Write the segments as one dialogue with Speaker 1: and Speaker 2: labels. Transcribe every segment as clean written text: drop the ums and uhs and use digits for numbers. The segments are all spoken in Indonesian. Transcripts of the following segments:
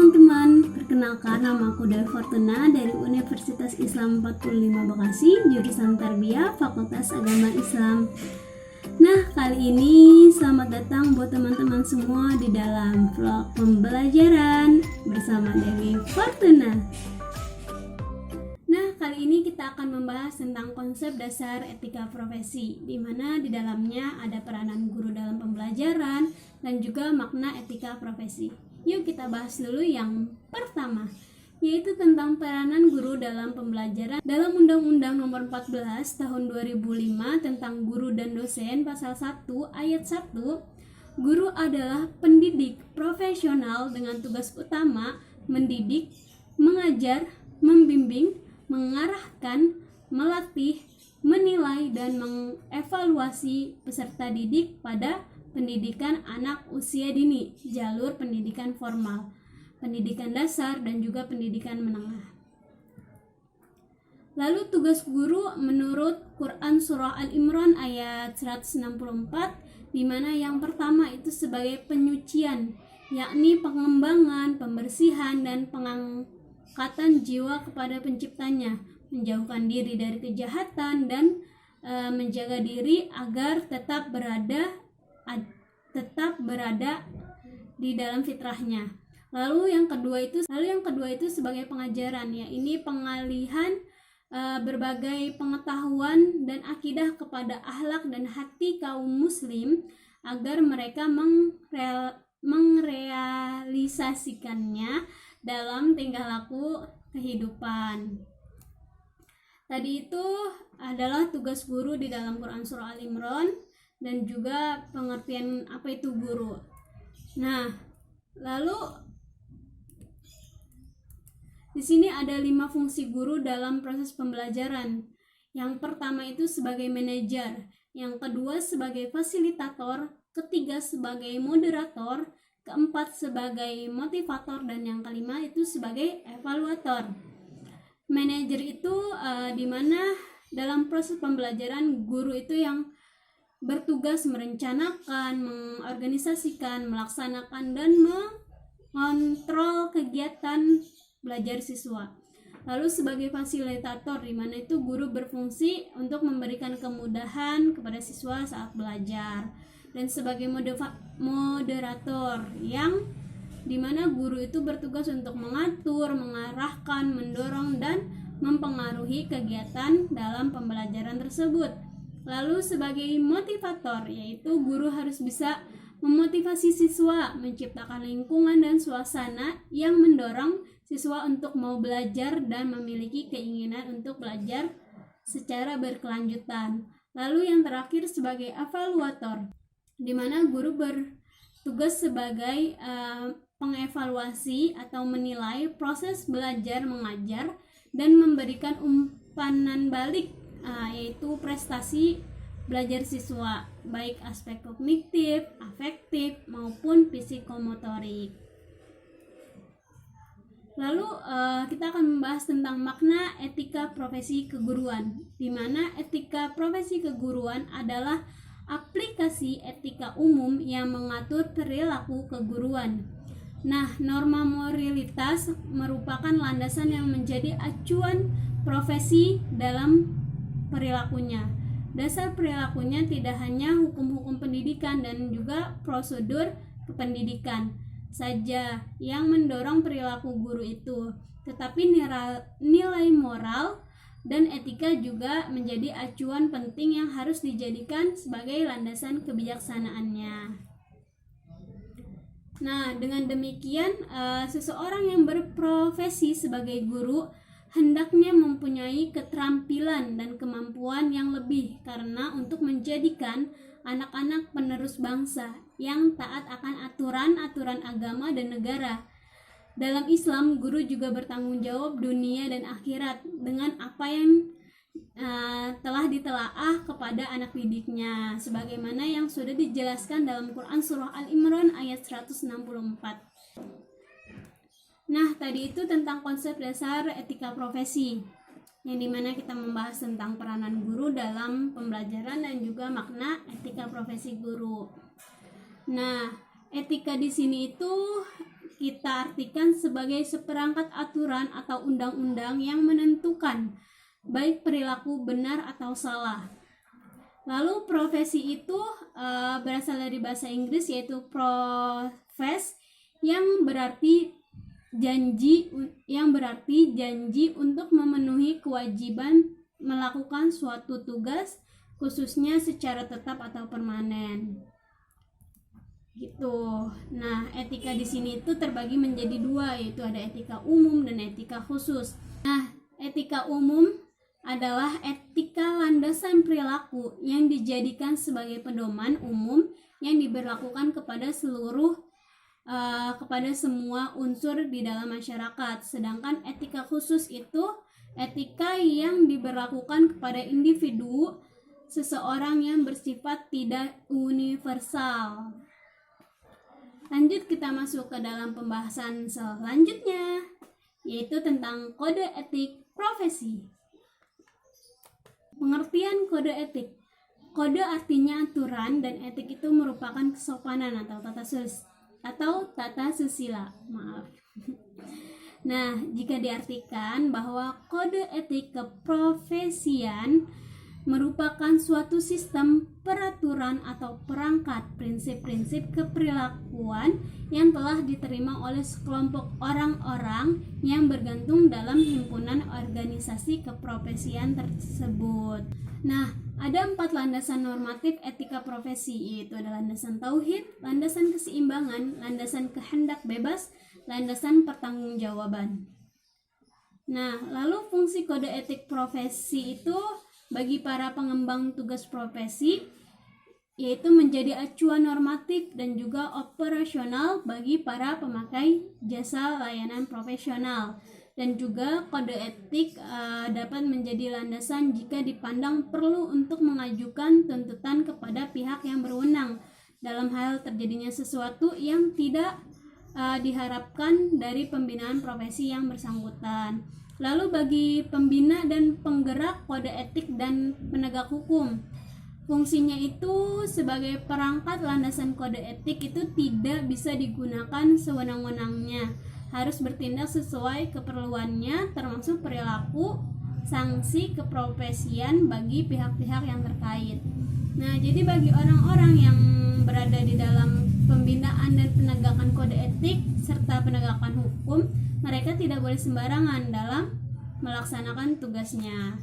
Speaker 1: teman-teman, perkenalkan nama aku Dewi Fortuna dari Universitas Islam 45 Bekasi, jurusan Tarbiyah, Fakultas Agama Islam. Nah, kali ini selamat datang buat teman-teman semua di dalam vlog pembelajaran bersama Dewi Fortuna. Nah, kali ini kita akan membahas tentang konsep dasar etika profesi, di mana di dalamnya ada peranan guru dalam pembelajaran dan juga makna etika profesi. Yuk kita bahas dulu yang pertama, yaitu tentang peranan guru dalam pembelajaran. Dalam Undang-Undang Nomor 14 Tahun 2005 tentang Guru dan Dosen Pasal 1 Ayat 1, guru adalah pendidik profesional dengan tugas utama mendidik, mengajar, membimbing, mengarahkan, melatih, menilai, dan mengevaluasi peserta didik pada pendidikan anak usia dini, jalur pendidikan formal, pendidikan dasar, dan juga pendidikan menengah. Lalu tugas guru menurut Quran Surah Al-Imran ayat 164, di mana yang pertama itu sebagai penyucian, yakni pengembangan, pembersihan, dan pengangkatan jiwa kepada penciptanya, menjauhkan diri dari kejahatan, dan menjaga diri agar tetap berada di dalam fitrahnya. Lalu yang kedua itu sebagai pengajaran, ya ini pengalihan berbagai pengetahuan dan akidah kepada akhlak dan hati kaum muslim agar mereka merealisasikannya dalam tingkah laku kehidupan. Tadi itu adalah tugas guru di dalam Quran Surah Al-Imran dan juga pengertian apa itu guru. Nah, lalu di sini ada 5 fungsi guru dalam proses pembelajaran. Yang pertama itu sebagai manajer, yang kedua sebagai fasilitator, ketiga sebagai moderator, keempat sebagai motivator, dan yang kelima itu sebagai evaluator. Manajer itu di mana dalam proses pembelajaran guru itu yang bertugas merencanakan, mengorganisasikan, melaksanakan, dan mengontrol kegiatan belajar siswa. Lalu sebagai fasilitator, di mana itu guru berfungsi untuk memberikan kemudahan kepada siswa saat belajar. Dan sebagai moderator, yang di mana guru itu bertugas untuk mengatur, mengarahkan, mendorong, dan mempengaruhi kegiatan dalam pembelajaran tersebut. Lalu sebagai motivator, yaitu guru harus bisa memotivasi siswa, menciptakan lingkungan dan suasana yang mendorong siswa untuk mau belajar dan memiliki keinginan untuk belajar secara berkelanjutan. Lalu yang terakhir sebagai evaluator, di mana guru bertugas sebagai pengevaluasi atau menilai proses belajar mengajar dan memberikan umpan balik, yaitu prestasi belajar siswa, baik aspek kognitif, afektif, maupun psikomotorik. Lalu kita akan membahas tentang makna etika profesi keguruan, di mana etika profesi keguruan adalah aplikasi etika umum yang mengatur perilaku keguruan. Nah, norma moralitas merupakan landasan yang menjadi acuan profesi dalam perilakunya. Dasar perilakunya tidak hanya hukum-hukum pendidikan dan juga prosedur kependidikan saja yang mendorong perilaku guru itu, tetapi nilai moral dan etika juga menjadi acuan penting yang harus dijadikan sebagai landasan kebijaksanaannya. Nah, dengan demikian seseorang yang berprofesi sebagai guru hendaknya mempunyai keterampilan dan kemampuan yang lebih karena untuk menjadikan anak-anak penerus bangsa yang taat akan aturan-aturan agama dan negara. Dalam Islam, guru juga bertanggung jawab dunia dan akhirat dengan apa yang telah ditelaah kepada anak didiknya, sebagaimana yang sudah dijelaskan dalam Quran Surah Al-Imran ayat 164. Nah, tadi itu tentang konsep dasar etika profesi, yang dimana kita membahas tentang peranan guru dalam pembelajaran dan juga makna etika profesi guru. Nah, etika di sini itu kita artikan sebagai seperangkat aturan atau undang-undang yang menentukan baik perilaku benar atau salah. Lalu profesi itu berasal dari bahasa Inggris, yaitu profess, yang berarti janji untuk memenuhi kewajiban melakukan suatu tugas, khususnya secara tetap atau permanen. Gitu. Nah, etika di sini itu terbagi menjadi dua, yaitu ada etika umum dan etika khusus. Nah, etika umum adalah etika landasan perilaku yang dijadikan sebagai pedoman umum yang diberlakukan kepada semua unsur di dalam masyarakat. Sedangkan etika khusus itu etika yang diberlakukan kepada individu seseorang yang bersifat tidak universal. Lanjut, kita masuk ke dalam pembahasan selanjutnya, yaitu tentang kode etik profesi. Pengertian kode etik. Kode artinya aturan, dan etik itu merupakan kesopanan atau tata susila. Nah, jika diartikan bahwa kode etik keprofesian merupakan suatu sistem peraturan atau perangkat prinsip-prinsip keperilakuan yang telah diterima oleh sekelompok orang-orang yang bergantung dalam himpunan organisasi keprofesian tersebut. Nah, ada 4 landasan normatif etika profesi, yaitu ada landasan tauhid, landasan keseimbangan, landasan kehendak bebas, landasan pertanggungjawaban. Nah, lalu fungsi kode etik profesi itu bagi para pengembang tugas profesi, yaitu menjadi acuan normatif dan juga operasional bagi para pemakai jasa layanan profesional. Dan juga kode etik dapat menjadi landasan jika dipandang perlu untuk mengajukan tuntutan kepada pihak yang berwenang dalam hal terjadinya sesuatu yang tidak diharapkan dari pembinaan profesi yang bersangkutan. Lalu bagi pembina dan penggerak kode etik dan penegak hukum, fungsinya itu sebagai perangkat landasan kode etik itu tidak bisa digunakan sewenang-wenangnya, harus bertindak sesuai keperluannya, termasuk perilaku, sanksi keprofesian bagi pihak-pihak yang terkait. Nah, jadi bagi orang-orang yang berada di dalam pembinaan dan penegakan kode etik serta penegakan hukum, mereka tidak boleh sembarangan dalam melaksanakan tugasnya.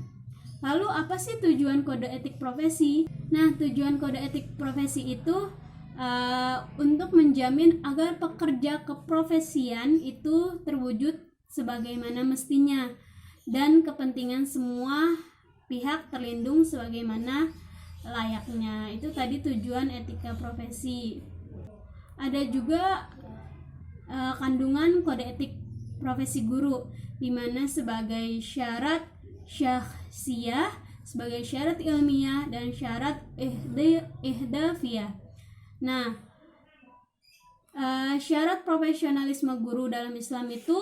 Speaker 1: Lalu apa sih tujuan kode etik profesi? Nah, tujuan kode etik profesi itu untuk menjamin agar pekerja keprofesian itu terwujud sebagaimana mestinya dan kepentingan semua pihak terlindung sebagaimana layaknya. Itu tadi tujuan etika profesi. Ada juga kandungan kode etik profesi guru, di mana sebagai syarat syahsiyah, sebagai syarat ilmiah, dan syarat ihdafiyah. Nah, syarat profesionalisme guru dalam Islam itu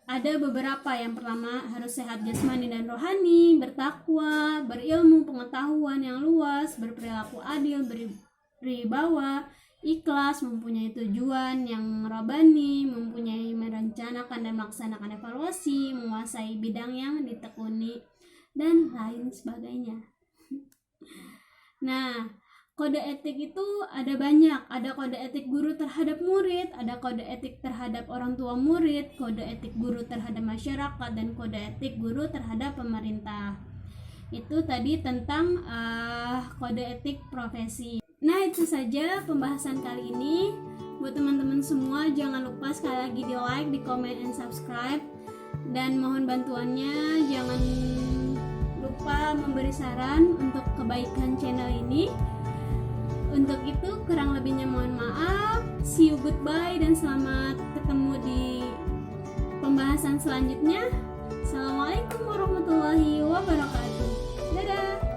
Speaker 1: ada beberapa. Yang pertama, harus sehat jasmani dan rohani, bertakwa, berilmu pengetahuan yang luas, berperilaku adil, berwibawa, ikhlas, mempunyai tujuan yang rabani, mempunyai merencanakan dan melaksanakan evaluasi, menguasai bidang yang ditekuni, dan lain sebagainya. Nah, kode etik itu ada banyak. Ada kode etik guru terhadap murid, ada kode etik terhadap orang tua murid, kode etik guru terhadap masyarakat, dan kode etik guru terhadap pemerintah. Itu tadi tentang kode etik profesi. Nah, itu saja pembahasan kali ini. Buat teman-teman semua, jangan lupa sekali lagi di like, di comment, and subscribe. Dan mohon bantuannya, jangan lupa memberi saran untuk kebaikan channel ini. Untuk itu, kurang lebihnya mohon maaf. See you, goodbye, dan selamat ketemu di pembahasan selanjutnya. Assalamualaikum warahmatullahi wabarakatuh. Dadah.